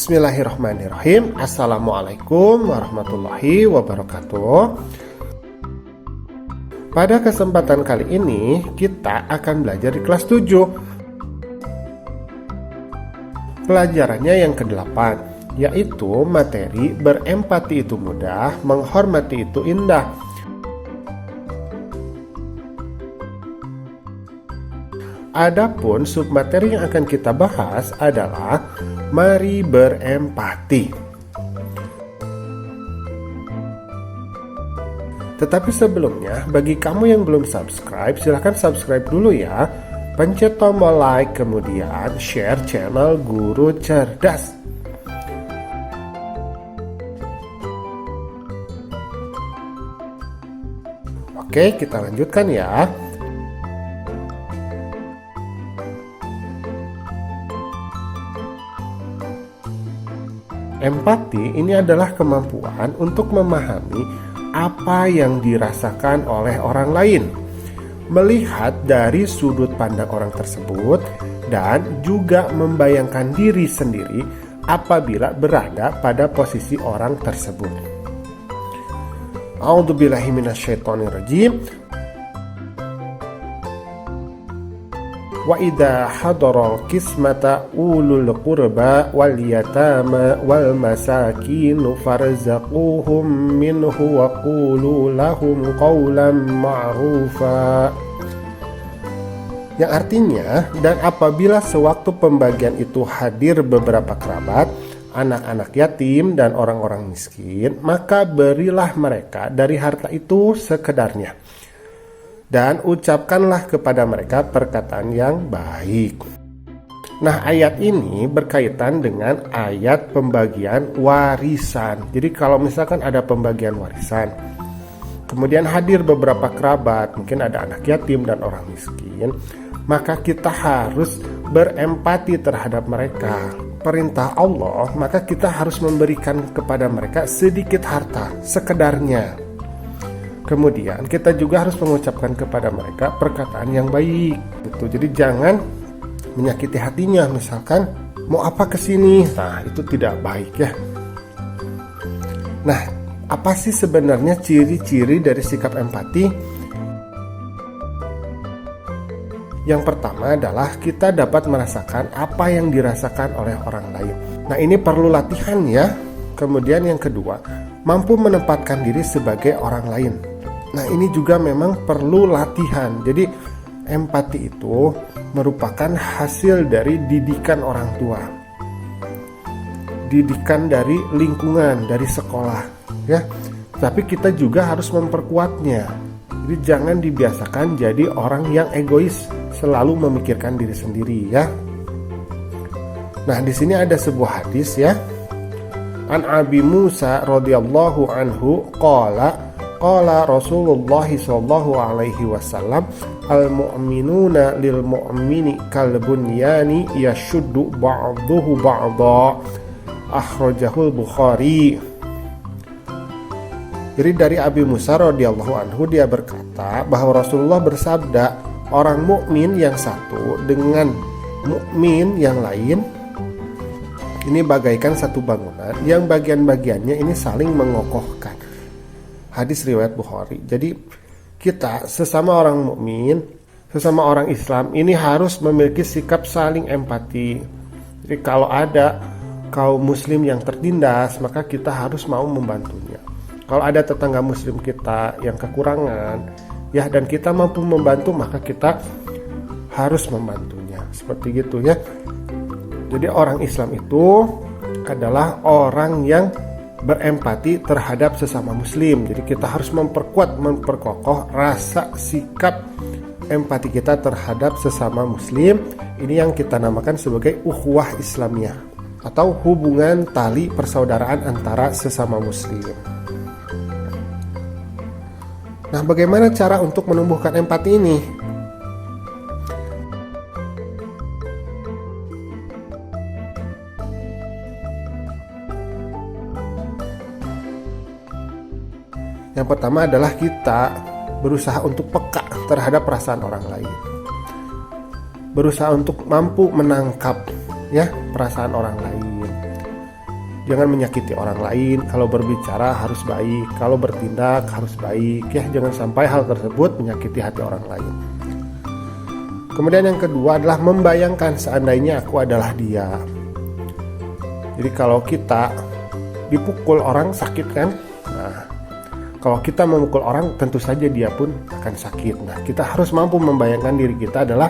Bismillahirrahmanirrahim. Assalamualaikum warahmatullahi wabarakatuh. Pada kesempatan kali ini kita akan belajar di kelas 7. Pelajarannya yang ke-8, yaitu materi berempati itu mudah, menghormati itu indah. Adapun submateri yang akan kita bahas adalah mari berempati. Tetapi sebelumnya, bagi kamu yang belum subscribe, silahkan subscribe dulu ya. Pencet tombol like, kemudian share channel Guru Cerdas. Oke, kita lanjutkan ya. Empati ini adalah kemampuan untuk memahami apa yang dirasakan oleh orang lain, melihat dari sudut pandang orang tersebut, dan juga membayangkan diri sendiri apabila berada pada posisi orang tersebut. A'udzubillahi minasyaitonirrajim. Wa idza hadaral qismata ulul qurba wal yatama wal masakin farzaquhum minhu wa qulu lahum qawlan ma'rufa. Yang artinya, dan apabila sewaktu pembagian itu hadir beberapa kerabat, anak-anak yatim dan orang-orang miskin, maka berilah mereka dari harta itu sekedarnya, dan ucapkanlah kepada mereka perkataan yang baik. Nah, ayat ini berkaitan dengan ayat pembagian warisan. Jadi kalau misalkan ada pembagian warisan, kemudian hadir beberapa kerabat, mungkin ada anak yatim dan orang miskin, maka kita harus berempati terhadap mereka. Perintah Allah, maka kita harus memberikan kepada mereka sedikit harta, sekedarnya. Kemudian kita juga harus mengucapkan kepada mereka perkataan yang baik gitu. Jadi jangan menyakiti hatinya, misalkan mau apa kesini, nah itu tidak baik ya. Nah, apa sih sebenarnya ciri-ciri dari sikap empati? Yang pertama adalah kita dapat merasakan apa yang dirasakan oleh orang lain. Nah, ini perlu latihan ya. Kemudian yang kedua, mampu menempatkan diri sebagai orang lain. Nah, ini juga memang perlu latihan. Jadi empati itu merupakan hasil dari didikan orang tua, didikan dari lingkungan, dari sekolah ya. Tapi kita juga harus memperkuatnya. Jadi jangan dibiasakan jadi orang yang egois, selalu memikirkan diri sendiri ya. Nah, di sini ada sebuah hadis ya. An Abi Musa radhiyallahu anhu qala Rasulullah sallallahu alaihi wasallam, al-mu'minuna lil mu'mini kal bunyani yashuddu ba'duhu ba'dha, akhrajahul Bukhari. Jadi dari Abi Musa radhiyallahu anhu, dia berkata bahwa Rasulullah bersabda, orang mukmin yang satu dengan mukmin yang lain ini bagaikan satu bangunan yang bagian-bagiannya ini saling mengokohkan. Hadis riwayat Bukhari. Jadi kita sesama orang mukmin, sesama orang Islam ini harus memiliki sikap saling empati. Jadi kalau ada kaum muslim yang tertindas, maka kita harus mau membantunya. Kalau ada tetangga muslim kita yang kekurangan, ya, dan kita mampu membantu, maka kita harus membantunya. Seperti gitu ya. Jadi orang Islam itu adalah orang yang berempati terhadap sesama muslim. Jadi kita harus memperkokoh rasa sikap empati kita terhadap sesama muslim. Ini yang kita namakan sebagai ukhuwah Islamiyah, atau hubungan tali persaudaraan antara sesama muslim. Nah, bagaimana cara untuk menumbuhkan empati ini? Yang pertama adalah kita berusaha untuk peka terhadap perasaan orang lain. Berusaha untuk mampu menangkap ya perasaan orang lain. Jangan menyakiti orang lain, kalau berbicara harus baik, kalau bertindak harus baik ya, jangan sampai hal tersebut menyakiti hati orang lain. Kemudian yang kedua adalah membayangkan seandainya aku adalah dia. Jadi kalau kita dipukul orang sakit kan? Nah, kalau kita memukul orang tentu saja dia pun akan sakit. Nah, kita harus mampu membayangkan diri kita adalah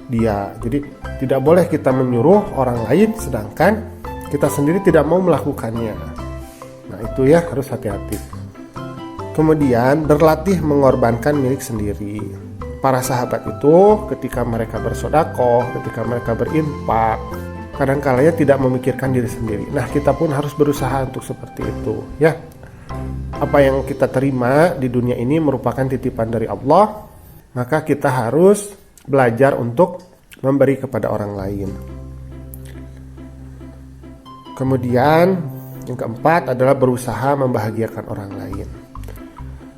dia. Jadi tidak boleh kita menyuruh orang lain sedangkan kita sendiri tidak mau melakukannya. Nah, itu ya harus hati-hati. Kemudian berlatih mengorbankan milik sendiri. Para sahabat itu ketika mereka bersedekah, ketika mereka berinfak, kadang-kalanya tidak memikirkan diri sendiri. Nah, kita pun harus berusaha untuk seperti itu ya. Apa yang kita terima di dunia ini merupakan titipan dari Allah, maka kita harus belajar untuk memberi kepada orang lain. Kemudian yang keempat adalah berusaha membahagiakan orang lain.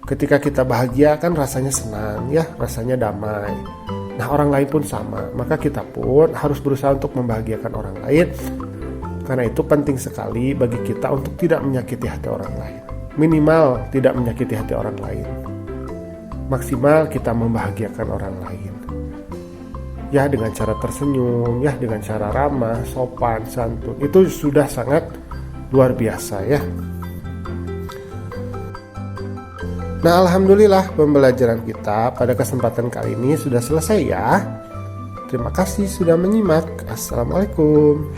Ketika kita bahagia kan rasanya senang ya, rasanya damai. Nah, orang lain pun sama, maka kita pun harus berusaha untuk membahagiakan orang lain. Karena itu penting sekali bagi kita untuk tidak menyakiti hati orang lain. Minimal tidak menyakiti hati orang lain. Maksimal kita membahagiakan orang lain. Ya, dengan cara tersenyum, ya dengan cara ramah, sopan, santun. Itu sudah sangat luar biasa ya. Nah, alhamdulillah pembelajaran kita pada kesempatan kali ini sudah selesai ya. Terima kasih sudah menyimak. Assalamualaikum.